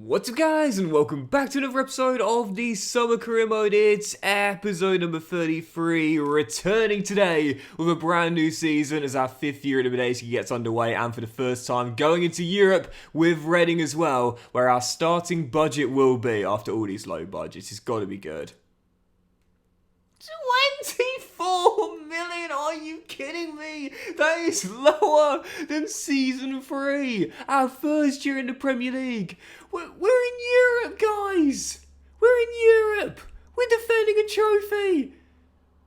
What's up guys, and welcome back to another episode of the Summer Career Mode. It's episode number 33, returning today with a brand new season as our 5th year in Elimination gets underway, and for the first time going into Europe with Reading as well, where our starting budget will be after all these low budgets. It's got to be good. 24 million? Are you kidding me? That is lower than season 3, our first year in the Premier League. We're in Europe, guys. We're in Europe. We're defending a trophy.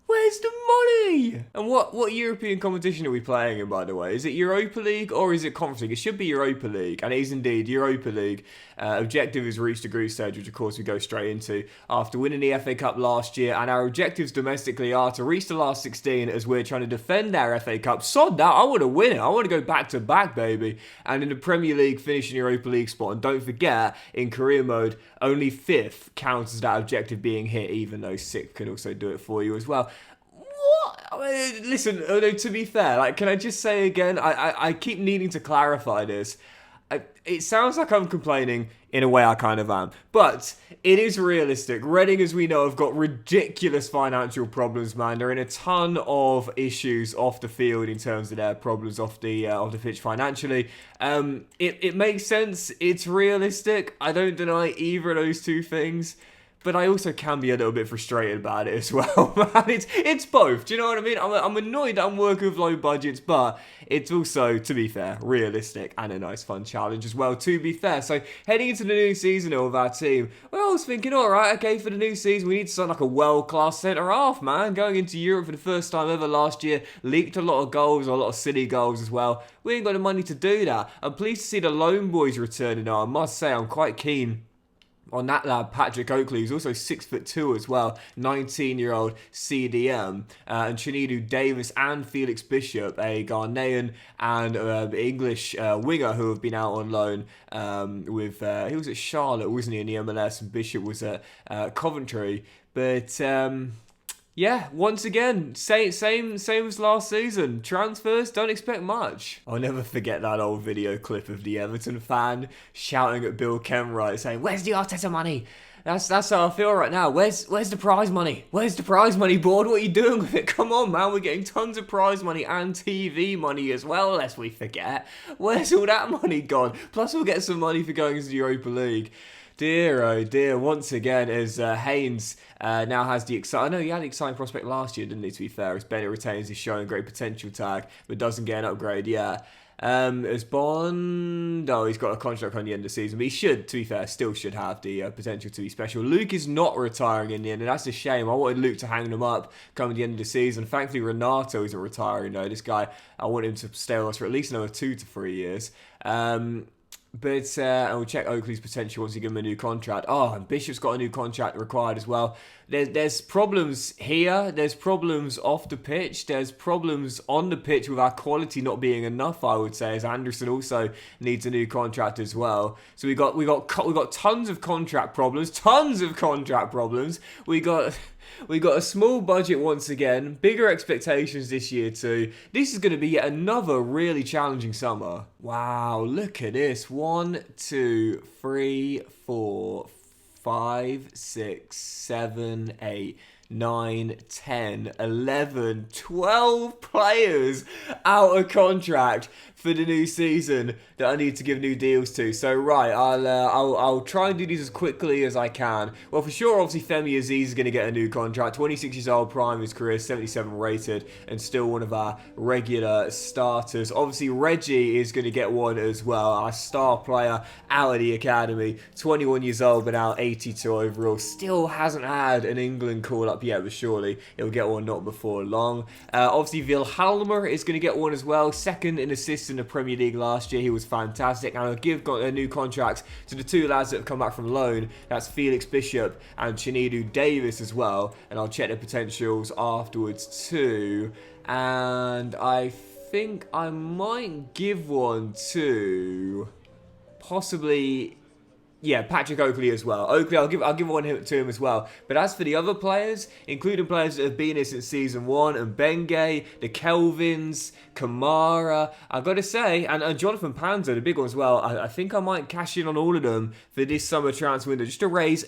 Where's the money? And what European competition are we playing in, by the way? Is it Europa League or is it Conference League? It should be Europa League, and it is indeed Europa League. Objective is reach the group stage, which of course we go straight into after winning the FA Cup last year, and our objectives domestically are to reach the last 16 as we're trying to defend our FA Cup. Sod that, I want to win it. I want to go back to back, baby. And in the Premier League, finish in Europa League spot. And don't forget, in career mode, only 5th counts as that objective being hit, even though 6th can also do it for you as well. What? I mean, listen, to be fair, can I just say again, I keep needing to clarify this. It sounds like I'm complaining. In a way, I kind of am. But it is realistic. Reading, as we know, have got ridiculous financial problems, man. They're in a ton of issues off the field in terms of their problems off the pitch financially. It makes sense. It's realistic. I don't deny either of those two things. But I also can be a little bit frustrated about it as well, man. It's both, do you know what I mean? I'm annoyed that I'm working with low budgets, but it's also, to be fair, realistic and a nice fun challenge as well, to be fair. So, heading into the new season with our team, well, I was thinking, alright, okay, for the new season, we need to sign like a world-class centre-half, man. Going into Europe for the first time ever last year, leaked a lot of goals, a lot of silly goals as well. We ain't got the money to do that. I'm pleased to see the loan boys returning now. I must say, I'm quite keen on that lad, Patrick Oakley, who's also 6'2" as well, 19-year-old CDM, and Chinedu Davis and Felix Bishop, a Ghanaian and English winger who have been out on loan with, he was at Charlotte, wasn't he, in the MLS, and Bishop was at Coventry, but yeah, once again, same as last season. Transfers, don't expect much. I'll never forget that old video clip of the Everton fan shouting at Bill Kenwright saying, "Where's the Arteta money?" That's how I feel right now. Where's the prize money? Where's the prize money board? What are you doing with it? Come on, man. We're getting tons of prize money and TV money as well, lest we forget. Where's all that money gone? Plus, we'll get some money for going to the Europa League. Dear, oh dear, once again, as Haynes now has the exciting... I know he had an exciting prospect last year, didn't he, to be fair, as Bennett retains his showing great potential tag, but doesn't get an upgrade yet. As Bond... Oh, he's got a contract on the end of the season, but he should, to be fair, still should have the potential to be special. Luke is not retiring in the end, and that's a shame. I wanted Luke to hang them up coming the end of the season. Thankfully, Renato isn't retiring, though. This guy, I want him to stay with us for at least another 2 to 3 years. But and we'll check Oakley's potential once we give him a new contract. Oh, and Bishop's got a new contract required as well. There's problems here. There's problems off the pitch. There's problems on the pitch with our quality not being enough, I would say, as Anderson also needs a new contract as well. So we got tons of contract problems. Tons of contract problems. We got a small budget once again, bigger expectations this year too. This is going to be yet another really challenging summer. Wow, look at this. 1, 2, 3, 4, 5, 6, 7, 8, 9, 10, 11, 12 players out of contract for the new season that I need to give new deals to. So right, I'll try and do these as quickly as I can. Well, for sure, obviously Femi Aziz is going to get a new contract. 26 years old, prime of his career, 77 rated, and still one of our regular starters. Obviously Reggie is going to get one as well, our star player out of the academy. 21 years old, but now 82 overall. Still hasn't had an England call up yet, but surely he'll get one not before long. Obviously Wilhelmer is going to get one as well. Second in assists in the Premier League last year. He was fantastic, and I'll give a new contract to the 2 lads that have come back from loan. That's Felix Bishop and Chinedu Davis as well, and I'll check their potentials afterwards too. And I think I might give one to possibly Yeah, Patrick Oakley as well. Oakley, I'll give one to him as well. But as for the other players, including players that have been here since season 1, and Benge, the Kelvins, Kamara, I've got to say, and Jonathan Panzo, the big one as well. I think I might cash in on all of them for this summer transfer window, just to raise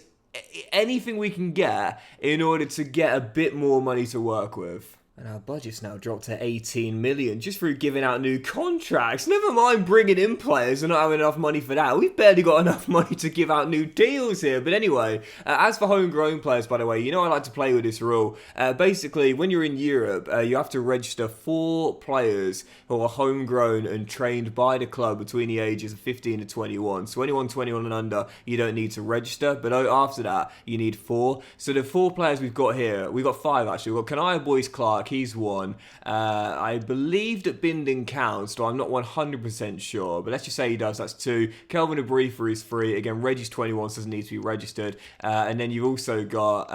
anything we can get in order to get a bit more money to work with. And our budget's now dropped to 18 million just through giving out new contracts. Never mind bringing in players and not having enough money for that. We've barely got enough money to give out new deals here. But anyway, as for homegrown players, by the way, you know I like to play with this rule. Basically, when you're in Europe, you have to register 4 players who are homegrown and trained by the club between the ages of 15 to 21. So anyone 21 and under, you don't need to register. But after that, you need 4. So the 4 players we've got here, we've got 5 actually. We've got Kanaya Boyce Clark. He's one. I believe that Bindon counts, so I'm not 100% sure, but let's just say he does. That's 2. Kelvin Abrifa is 3. Again, Reggie's 21, so doesn't need to be registered. And then you've also got,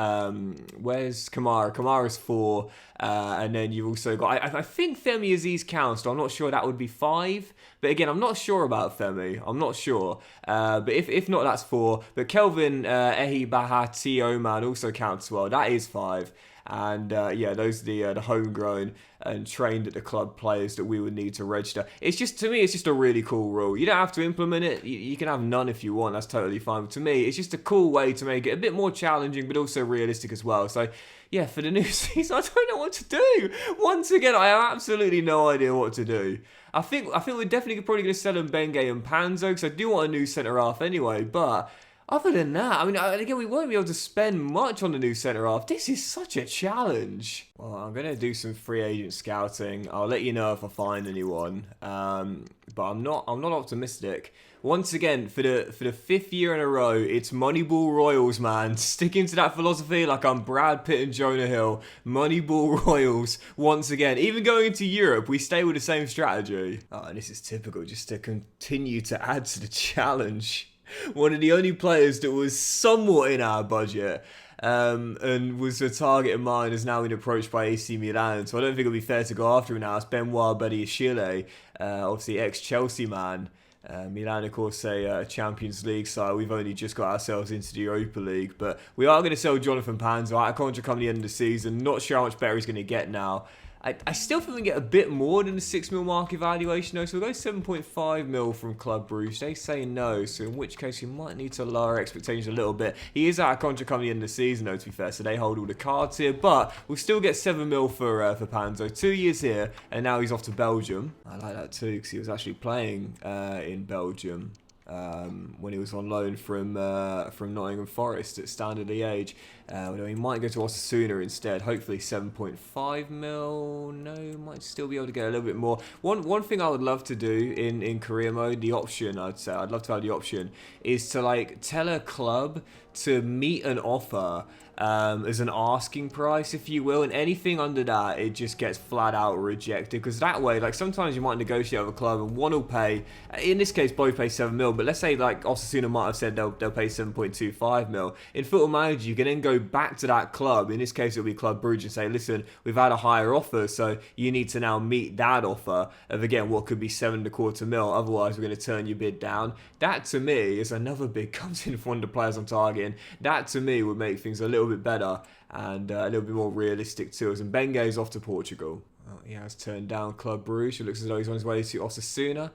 where's Kamara? Kamara's 4. And then you've also got, I think Femi Aziz counts, so I'm not sure that would be 5. But again, I'm not sure about Femi. I'm not sure. But if not, that's 4. But Kelvin Ehi Bahati Oman also counts as well. That is 5. And yeah, those are the homegrown and trained at the club players that we would need to register. It's just, to me, it's just a really cool rule. You don't have to implement it. You can have none if you want. That's totally fine. But to me, it's just a cool way to make it a bit more challenging, but also realistic as well. So yeah, for the new season, I don't know what to do. Once again, I have absolutely no idea what to do. I think we're definitely probably going to sell them Benge and Panzo, because I do want a new centre-half anyway, but other than that, I mean, again, we won't be able to spend much on the new centre-half. This is such a challenge. Well, I'm going to do some free agent scouting. I'll let you know if I find anyone. But I'm not optimistic. Once again, for the 5th year in a row, it's Moneyball Royals, man. Sticking to that philosophy like I'm Brad Pitt and Jonah Hill. Moneyball Royals, once again. Even going into Europe, we stay with the same strategy. Oh, and this is typical, just to continue to add to the challenge. One of the only players that was somewhat in our budget and was a target of mine is now been approached by AC Milan, so I don't think it'll be fair to go after him now. It's Benoit Badiashile, obviously ex-Chelsea man. Milan, of course, a Champions League side. We've only just got ourselves into the Europa League, but we are going to sell Jonathan Panzo out of contract coming the end of the season. Not sure how much better he's going to get now. I still think we can get a bit more than the 6 mil market valuation though, so we'll go 7.5 mil from Club Brugge. They say no, so in which case we might need to lower expectations a little bit. He is out of contract coming the end of the season though, to be fair, so they hold all the cards here, but we'll still get 7 mil for Panzo. 2 years here, and now he's off to Belgium. I like that too, because he was actually playing in Belgium. When he was on loan from Nottingham Forest at Standard Liège. He might go to Osasuna instead. Hopefully 7.5 mil. No, might still be able to get a little bit more. One thing I would love to do in career mode, the option I'd love to have the option, is to like tell a club to meet an offer as an asking price, if you will, and anything under that, it just gets flat out rejected, because that way, like, sometimes you might negotiate with a club and one will pay, in this case both pay 7 mil, but let's say like Osasuna might have said they'll pay 7.25 mil. In Football Manager, you can then go back to that club, in this case it'll be Club Brugge, and say, listen, we've had a higher offer, so you need to now meet that offer of, again, what could be 7.25 mil, otherwise we're going to turn your bid down. That to me is another bid comes in for one of the players I'm targeting. That to me would make things a little bit better and a little bit more realistic to us. And Benge's off to Portugal. Well, he has turned down Club Brugge. It looks as though he's on his way to Osasuna.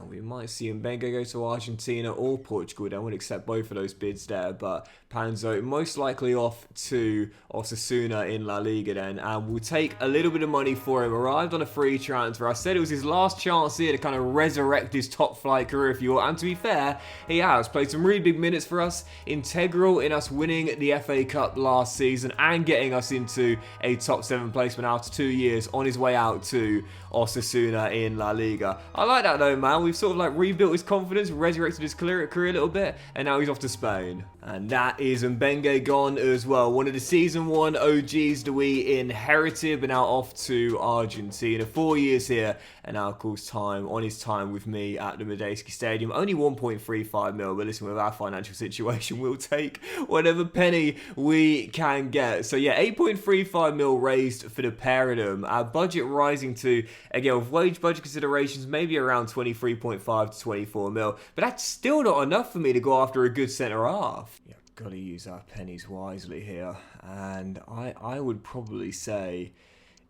We might see Mbenge go to Argentina or Portugal. Then we'll accept both of those bids there. But Panzo most likely off to Osasuna in La Liga then. And we'll take a little bit of money for him. Arrived on a free transfer. I said it was his last chance here to kind of resurrect his top flight career, if you will. And to be fair, he has played some really big minutes for us. Integral in us winning the FA Cup last season and getting us into a top 7 placement after 2 years on his way out to Osasuna in La Liga. I like that though, man. We've sort of like rebuilt his confidence, resurrected his career a little bit, and now he's off to Spain. And that is Mbenge gone as well. One of the season 1 OGs that we inherited, but now off to Argentina. 4 years here, and now of course on his time with me at the Medeski Stadium. Only 1.35 mil, but listen, with our financial situation, we'll take whatever penny we can get. So yeah, 8.35 mil raised for the pair of them. Our budget rising to, again, with wage budget considerations, maybe around 25 23.5 to 24 mil. But that's still not enough for me to go after a good centre-half. Yeah, got to use our pennies wisely here. And I would probably say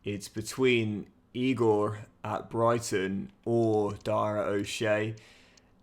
it's between Igor at Brighton or Dara O'Shea.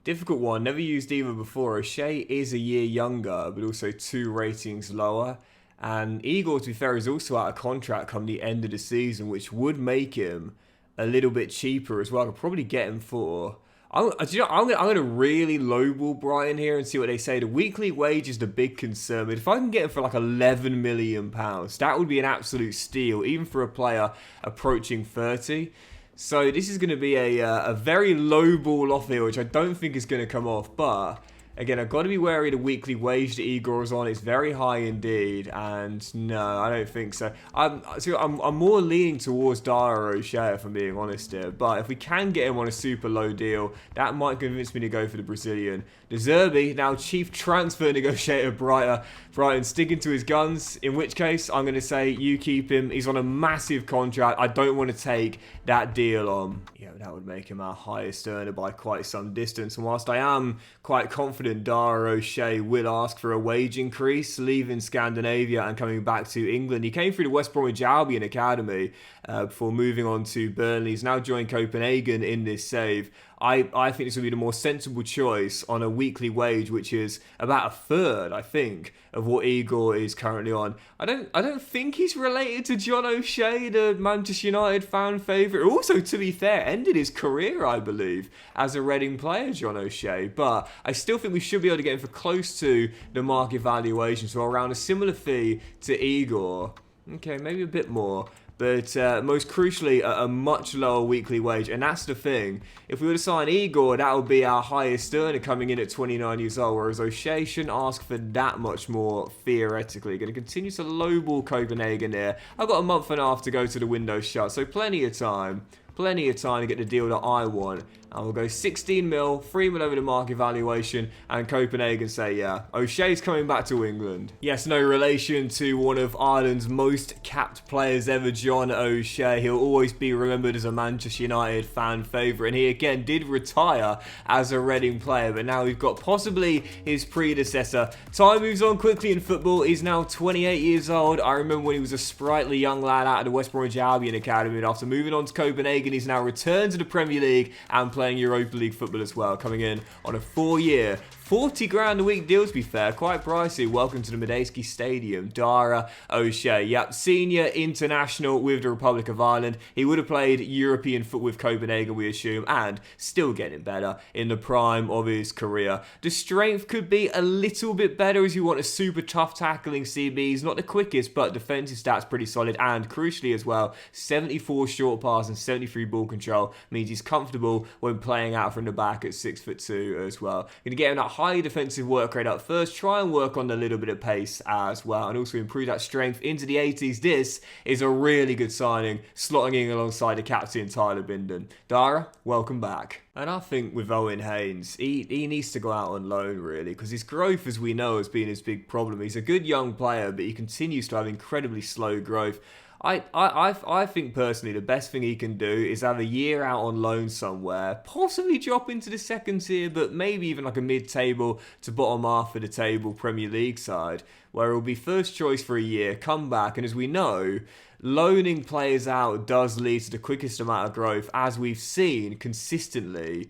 Difficult one, never used either before. O'Shea is a year younger, but also 2 ratings lower. And Igor, to be fair, is also out of contract come the end of the season, which would make him a little bit cheaper as well. I could probably get him for... I'm going to really lowball Brighton here and see what they say. The weekly wage is the big concern. But if I can get him for like £11 million, that would be an absolute steal, even for a player approaching 30. So this is going to be a very low ball off here, which I don't think is going to come off. But again, I've got to be wary of the weekly wage that Igor is on. It's very high indeed. And no, I don't think so. I'm more leaning towards Dara O'Shea, if I'm being honest here. But if we can get him on a super low deal, that might convince me to go for the Brazilian. De Zerbi, now chief transfer negotiator Brighton, sticking to his guns. In which case, I'm going to say you keep him. He's on a massive contract. I don't want to take that deal on. Yeah, that would make him our highest earner by quite some distance. And whilst I am quite confident Dara O'Shea will ask for a wage increase, leaving Scandinavia and coming back to England. He came through the West Bromwich Albion Academy before moving on to Burnley. He's now joined Copenhagen in this save. I think this would be the more sensible choice on a weekly wage, which is about a third, I think, of what Igor is currently on. I don't think he's related to John O'Shea, the Manchester United fan favourite. Also, to be fair, ended his career, I believe, as a Reading player, John O'Shea. But I still think we should be able to get him for close to the market valuation, so around a similar fee to Igor. Okay, maybe a bit more. But most crucially, a much lower weekly wage. And that's the thing. If we were to sign Igor, that would be our highest earner coming in at 29 years old. Whereas O'Shea shouldn't ask for that much more, theoretically. Going to continue to lowball Copenhagen here. I've got a month and a half to go to the window shut. So plenty of time. Plenty of time to get the deal that I want. And we'll go 16 mil, 3 mil over the market valuation, and Copenhagen say, yeah, O'Shea's coming back to England. Yes, no relation to one of Ireland's most capped players ever, John O'Shea. He'll always be remembered as a Manchester United fan favourite, and he again did retire as a Reading player, but now we've got possibly his predecessor. Time moves on quickly in football. He's now 28 years old. I remember when he was a sprightly young lad out of the West Bromwich Albion Academy, and after moving on to Copenhagen, he's now returned to the Premier League and playing Europa League football as well, coming in on a 4-year, 40 grand a week deal, to be fair, quite pricey. Welcome to the Medeski Stadium, Dara O'Shea. Yep, senior international with the Republic of Ireland. He would have played European football with Copenhagen, we assume, and still getting better in the prime of his career. The strength could be a little bit better as you want a super tough tackling CB. He's not the quickest, but defensive stats pretty solid, and crucially as well, 74 short pass and 73 ball control means he's comfortable when playing out from the back at 6'2" as well. Going to get him that high defensive work rate up first, try and work on a little bit of pace as well, and also improve that strength into the 80s. This is a really good signing, slotting in alongside the captain Tyler Binden. Dara, welcome back. And I think with Owen Haynes, he needs to go out on loan, really, because his growth, as we know, has been his big problem. He's a good young player, but he continues to have incredibly slow growth. I think personally the best thing he can do is have a year out on loan somewhere, possibly drop into the second tier, but maybe even like a mid-table to bottom half of the table Premier League side, where he'll be first choice for a year, come back, and as we know, loaning players out does lead to the quickest amount of growth, as we've seen consistently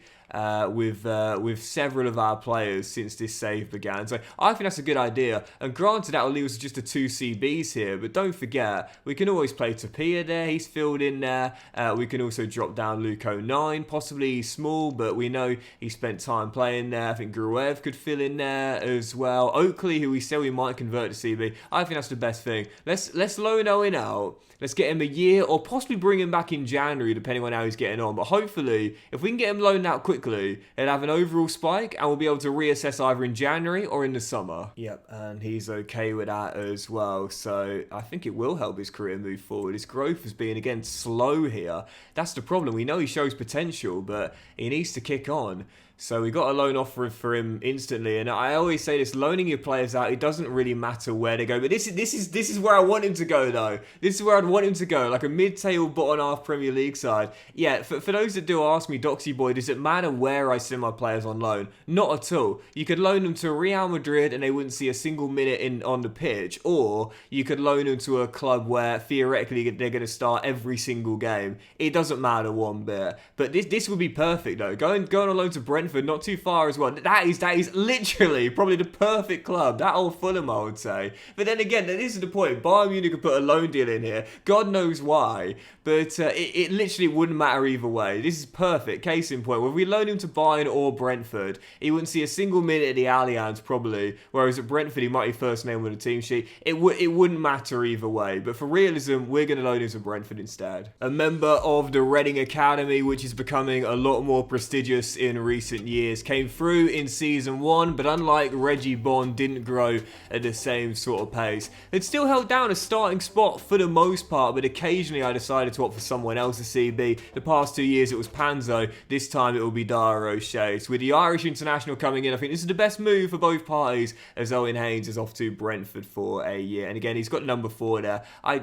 with several of our players since this save began. So I think that's a good idea. And granted, that will leave us just the 2 CBs here, but don't forget, we can always play Tapia there. He's filled in there. We can also drop down Luke 09. Possibly he's small, but we know he spent time playing there. I think Gruev could fill in there as well. Oakley, who we said we might convert to CB. I think that's the best thing. Let's loan Owen out. Let's get him a year, or possibly bring him back in January, depending on how he's getting on. But hopefully, if we can get him loaned out quickly, he'll have an overall spike, and we'll be able to reassess either in January or in the summer. Yep, and he's okay with that as well. So I think it will help his career move forward. His growth has been, again, slow here. That's the problem. We know he shows potential, but he needs to kick on. So we got a loan offer for him instantly, and I always say this: loaning your players out, it doesn't really matter where they go. But this is where I want him to go, though. This is where I'd want him to go, like a mid-table bottom half Premier League side. Yeah, for those that do ask me, Doxy boy, does it matter where I send my players on loan? Not at all. You could loan them to Real Madrid, and they wouldn't see a single minute on the pitch, or you could loan them to a club where theoretically they're going to start every single game. It doesn't matter one bit. But this would be perfect, though. Going on loan to Brentford. Not too far as well. That is literally probably the perfect club. That old Fulham, I would say. But then again, this is the point. Bayern Munich could put a loan deal in here. God knows why. But it literally wouldn't matter either way. This is perfect. Case in point. Whether we loan him to Bayern or Brentford, he wouldn't see a single minute at the Allianz probably. Whereas at Brentford, he might be first name on the team sheet. It wouldn't matter either way. But for realism, we're going to loan him to Brentford instead. A member of the Reading Academy, which is becoming a lot more prestigious in recent years, came through in season 1, but unlike Reggie Bond, didn't grow at the same sort of pace. It still held down a starting spot for the most part, but occasionally I decided to opt for someone else at CB. The past 2 years it was Panzo, this time it will be Dara O'Shea. So with the Irish international coming in, I think this is the best move for both parties, as Owen Haynes is off to Brentford for a year. And again, he's got number 4 there. I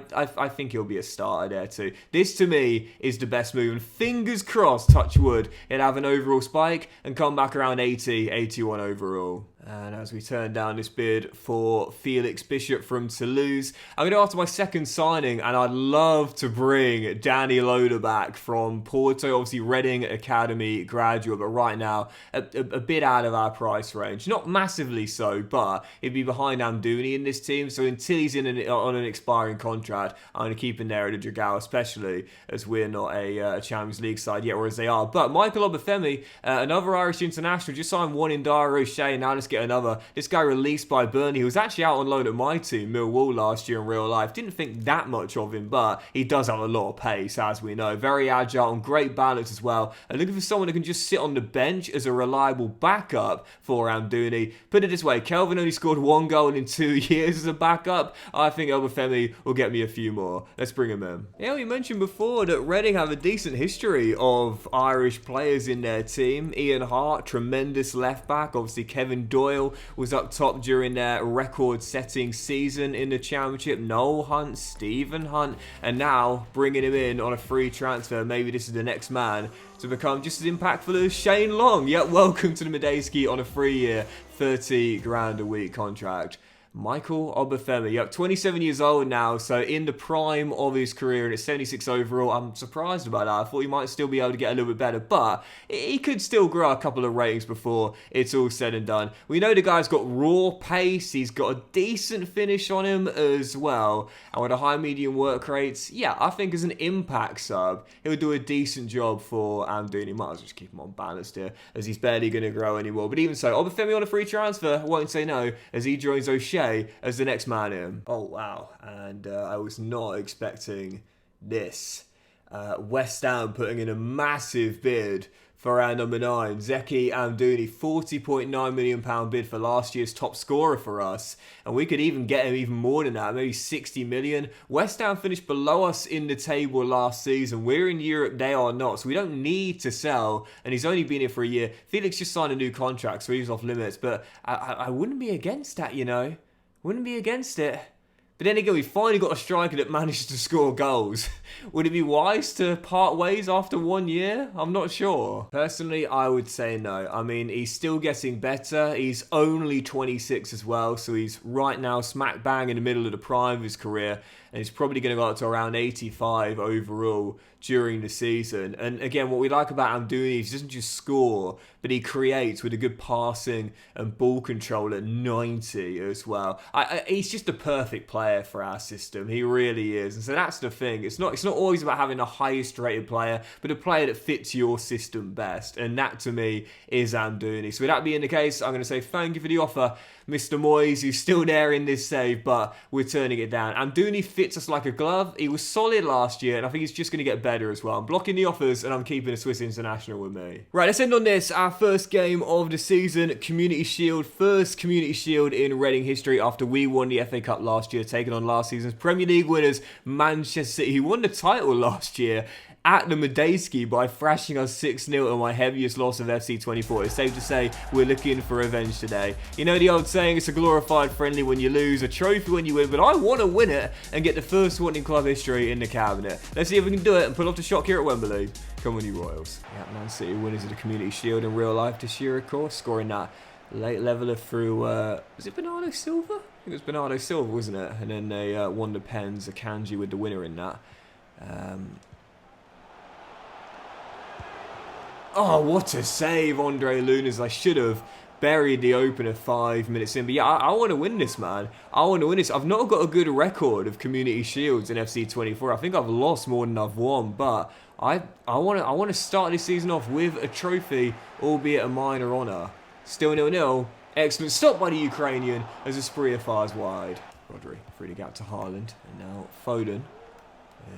think he'll be a starter there too. This to me is the best move, and fingers crossed, touch wood, he'll have an overall spike and come back around 80, 81 overall. And as we turn down this bid for Felix Bishop from Toulouse, I'm going to go after my second signing, and I'd love to bring Danny Loader back from Porto, obviously Reading Academy graduate, but right now a bit out of our price range. Not massively so, but he'd be behind Amdouni in this team, so until he's on an expiring contract, I'm going to keep him there at the Dragao, especially as we're not a Champions League side yet, whereas they are. But Michael Obafemi, another Irish international, just signed one in Dara O'Shea, now let's get another. This guy released by Burnley, he was actually out on loan at my team, Millwall, last year in real life. Didn't think that much of him, but he does have a lot of pace, as we know. Very agile and great balance as well. And looking for someone who can just sit on the bench as a reliable backup for Amdouni. Put it this way, Kelvin only scored 1 goal in 2 years as a backup. I think Obafemi will get me a few more. Let's bring him in. Yeah, we mentioned before that Reading have a decent history of Irish players in their team. Ian Hart, tremendous left back. Obviously, Kevin Doyle was up top during their record-setting season in the Championship. Noel Hunt, Stephen Hunt, and now bringing him in on a free transfer. Maybe this is the next man to become just as impactful as Shane Long. Yet welcome to the Medeski on a 3-year, 30 grand a week contract. Michael Obafemi, yep, 27 years old now, so in the prime of his career, and it's 76 overall. I'm surprised about that. I thought he might still be able to get a little bit better, but he could still grow a couple of ratings before it's all said and done. We know the guy's got raw pace, he's got a decent finish on him as well, and with a high medium work rates, yeah, I think as an impact sub, he'll do a decent job for Amdouni. Might as well just keep him on balanced here, as he's barely going to grow anymore. But even so, Obafemi on a free transfer, I won't say no, as he joins O'Shea as the next man in. Oh wow, and I was not expecting this. West Ham putting in a massive bid for our number 9, Zeki Amdouni, £40.9 million bid for last year's top scorer for us, and we could even get him even more than that, maybe 60 million. West Ham finished below us in the table last season. We're in Europe, they are not, so we don't need to sell, and he's only been here for a year. Felix just signed a new contract, so he's off limits, but I wouldn't be against that, you know. Wouldn't be against it. But then again, we finally got a striker that managed to score goals. Would it be wise to part ways after 1 year? I'm not sure. Personally, I would say no. I mean, he's still getting better. He's only 26 as well, so he's right now smack bang in the middle of the prime of his career, and he's probably going to go up to around 85 overall during the season. And again, what we like about Amdouni is he doesn't just score, but he creates with a good passing and ball control at 90 as well. He's just a perfect player for our system. He really is. And so that's the thing. It's not always about having the highest rated player, but a player that fits your system best. And that to me is Amdouni. So with that being the case, I'm going to say thank you for the offer, Mr. Moyes, who's still there in this save, but we're turning it down. Amdouni fits us like a glove. He was solid last year, and I think he's just going to get better as well. I'm blocking the offers, and I'm keeping a Swiss international with me. Right, let's end on this. Our first game of the season, Community Shield. First Community Shield in Reading history after we won the FA Cup last year, taking on last season's Premier League winners, Manchester City, who won the title last year at the Medeski by thrashing us 6-0 on my heaviest loss of FC24. It's safe to say we're looking for revenge today. You know the old saying, it's a glorified friendly when you lose, a trophy when you win, but I want to win it and get the first one in club history in the cabinet. Let's see if we can do it and pull off the shock here at Wembley. Come on, you Royals. Yeah, Man City winners of the Community Shield in real life this year, of course, scoring that late leveller through, was it Bernardo Silva? I think it was Bernardo Silva, wasn't it? And then they won the pens, Akanji with the winner in that. Oh, what a save, Andre Lunas. I should have buried the opener 5 minutes in. But yeah, I want to win this, man. I want to win this. I've not got a good record of Community Shields in FC24. I think I've lost more than I've won. But I want to start this season off with a trophy, albeit a minor honour. Still 0-0. Excellent stop by the Ukrainian as Asprilla fires wide. Rodri through the gap to Haaland. And now Foden.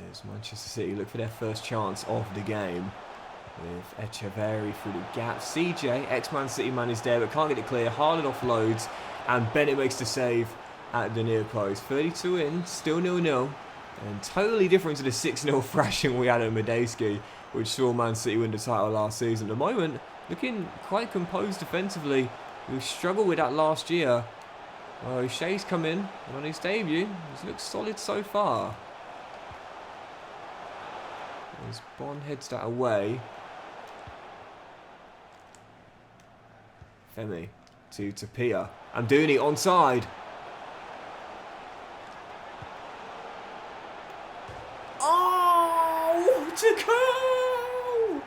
There's Manchester City. Look for their first chance of the game. With Echeverri through the gap. CJ, ex-Man City man, is there but can't get it clear. Haaland offloads and Bennett makes the save at the near post. 32 in, still 0-0. And totally different to the 6-0 thrashing we had at Medeski, which saw Man City win the title last season. At the moment, looking quite composed defensively. We struggled with that last year. Oh, Shea's come in and on his debut. He's looked solid so far. As Bond heads that away. Femi to Tapia. Amdouni onside. Oh, to goal!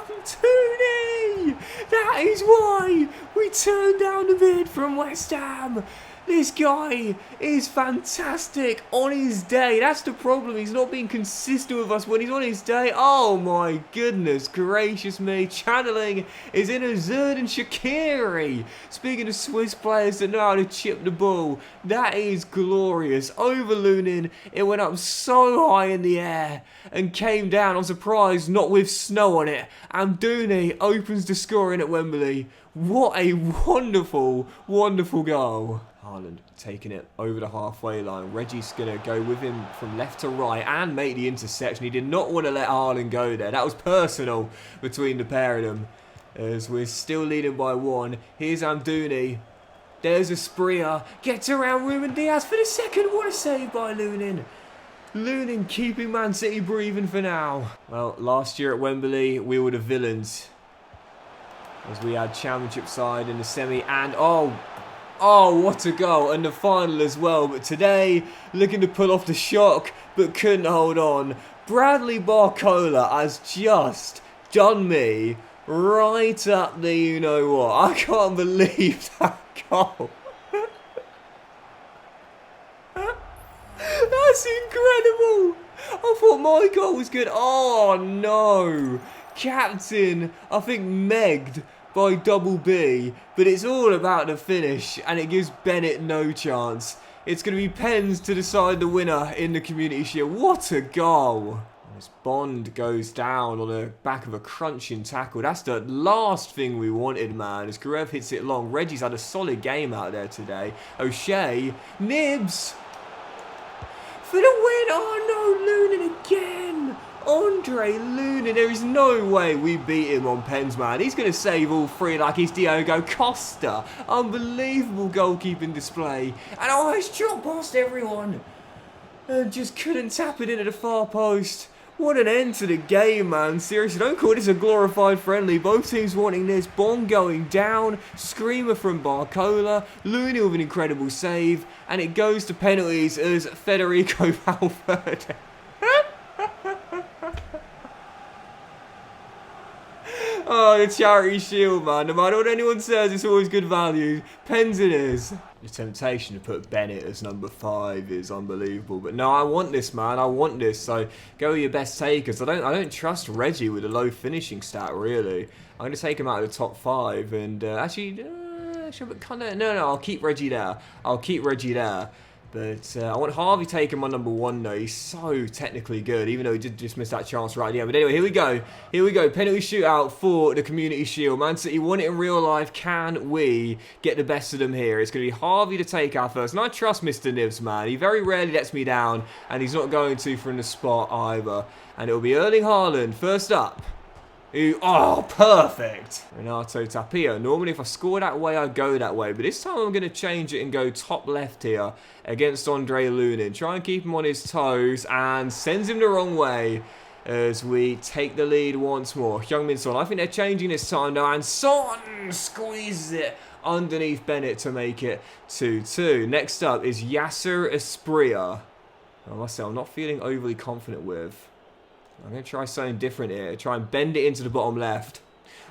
Amdouni! That is why we turned down the bid from West Ham. This guy is fantastic on his day. That's the problem. He's not being consistent with us when he's on his day. Oh my goodness gracious me. Channeling is in Hazard and Shaqiri. Speaking of Swiss players that know how to chip the ball, that is glorious. Over Lunin, it went up so high in the air and came down. I'm surprised not with snow on it. Amdouni opens the scoring at Wembley. What a wonderful, wonderful goal. Haaland taking it over the halfway line. Reggie's going to go with him from left to right and make the interception. He did not want to let Haaland go there. That was personal between the pair of them. As we're still leading by 1. Here's Amdouni. There's Asprilla. Gets around Ruben Diaz for the second. What a save by Lunin. Lunin keeping Man City breathing for now. Well, last year at Wembley, we were the villains. As we had championship side in the semi and oh, what a goal, and the final as well. But today, looking to pull off the shock, but couldn't hold on. Bradley Barcola has just done me right up the you-know-what. I can't believe that goal. That's incredible. I thought my goal was good. Oh, no. Captain, I think, megged by Double B, but it's all about the finish and it gives Bennett no chance. It's going to be pens to decide the winner in the Community Shield. What a goal! As Bond goes down on the back of a crunching tackle. That's the last thing we wanted, man. As Karev hits it long. Reggie's had a solid game out there today. O'Shea, Nibs for the win. Oh no, Lunin again. Andre Lunin, there is no way we beat him on pens, man. He's going to save all 3 like he's Diogo Costa. Unbelievable goalkeeping display. And oh, it's dropped past everyone. And just couldn't tap it into the far post. What an end to the game, man. Seriously, don't call this a glorified friendly. Both teams wanting this. Bond going down. Screamer from Barcola. Lunin with an incredible save. And it goes to penalties as Federico Valverde. Oh, the Charity Shield, man. No matter what anyone says, it's always good value. Pens it is. The temptation to put Bennett as number 5 is unbelievable. But no, I want this, man. I want this. So go with your best takers. I don't trust Reggie with a low finishing stat, really. I'm going to take him out of the top 5. And actually, but kind of... No, I'll keep Reggie there. But I want Harvey taking my number 1 though. He's so technically good, even though he did just miss that chance right at the end. But anyway, here we go. Penalty shootout for the Community Shield. Man City won it in real life. Can we get the best of them here? It's going to be Harvey to take our first. And I trust Mr. Nibs, man. He very rarely lets me down. And he's not going to from the spot either. And it'll be Erling Haaland first up. Oh, perfect. Renato Tapia. Normally, if I score that way, I'd go that way. But this time, I'm going to change it and go top left here against Andre Lunin. Try and keep him on his toes and sends him the wrong way as we take the lead once more. Heung-min Son. I think they're changing this time now. And Son squeezes it underneath Bennett to make it 2-2. Next up is Yasser Asprilla. I must say, I'm not feeling overly confident with. I'm going to try something different here. Try and bend it into the bottom left.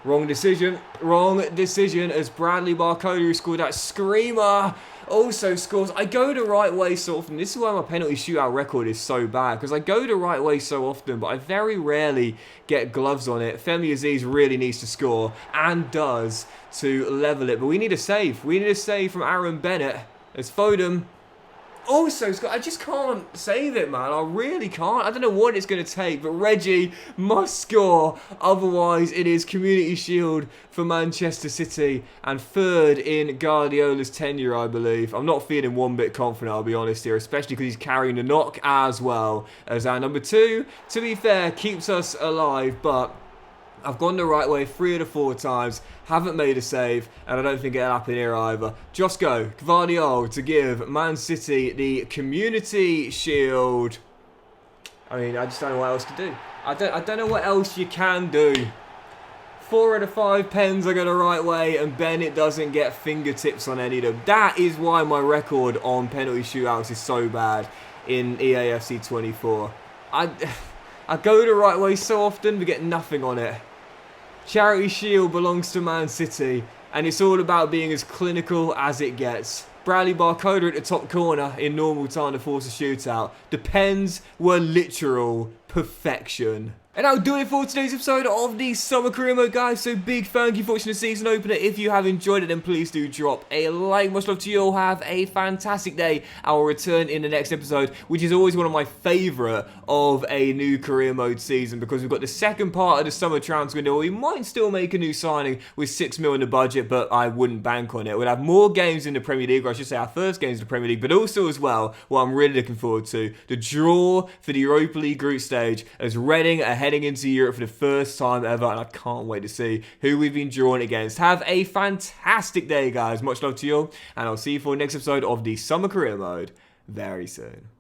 Wrong decision as Bradley Barcola, who scored that screamer, also scores. I go the right way so often. This is why my penalty shootout record is so bad, because I go the right way so often, but I very rarely get gloves on it. Femi Aziz really needs to score, and does, to level it. But we need a save. We need a save from Aaron Bennett as Foden also, I just can't save it, man. I really can't. I don't know what it's going to take, but Reggie must score. Otherwise, it is Community Shield for Manchester City and third in Guardiola's tenure, I believe. I'm not feeling one bit confident, I'll be honest here, especially because he's carrying the knock as well as our number 2. To be fair, keeps us alive, but I've gone the right way 3 of the 4 times, haven't made a save, and I don't think it'll happen here either. Just go, Gvardiol to give Man City the Community Shield. I mean, I just don't know what else to do. I don't know what else you can do. 4 out of 5 pens I go the right way, and Bennett doesn't get fingertips on any of them. That is why my record on penalty shootouts is so bad in EAFC 24. I go the right way so often, but get nothing on it. Charity Shield belongs to Man City, and it's all about being as clinical as it gets. Bradley Barcola at the top corner in normal time to force a shootout. The pens were literal perfection. And that'll do it for today's episode of the Summer Career Mode, guys. So big thank you for watching the season opener. If you have enjoyed it, then please do drop a like. Much love to you all. Have a fantastic day. I will return in the next episode, which is always one of my favourite of a new Career Mode season, because we've got the second part of the summer transfer window. We might still make a new signing with 6 mil in the budget, but I wouldn't bank on it. We'll have more games in the Premier League, or I should say our first games in the Premier League, but also as well, what I'm really looking forward to, the draw for the Europa League group stage, as Reading are heading into Europe for the first time ever, and I can't wait to see who we've been drawn against. Have a fantastic day, guys. Much love to you all, and I'll see you for the next episode of the Summer Career Mode very soon.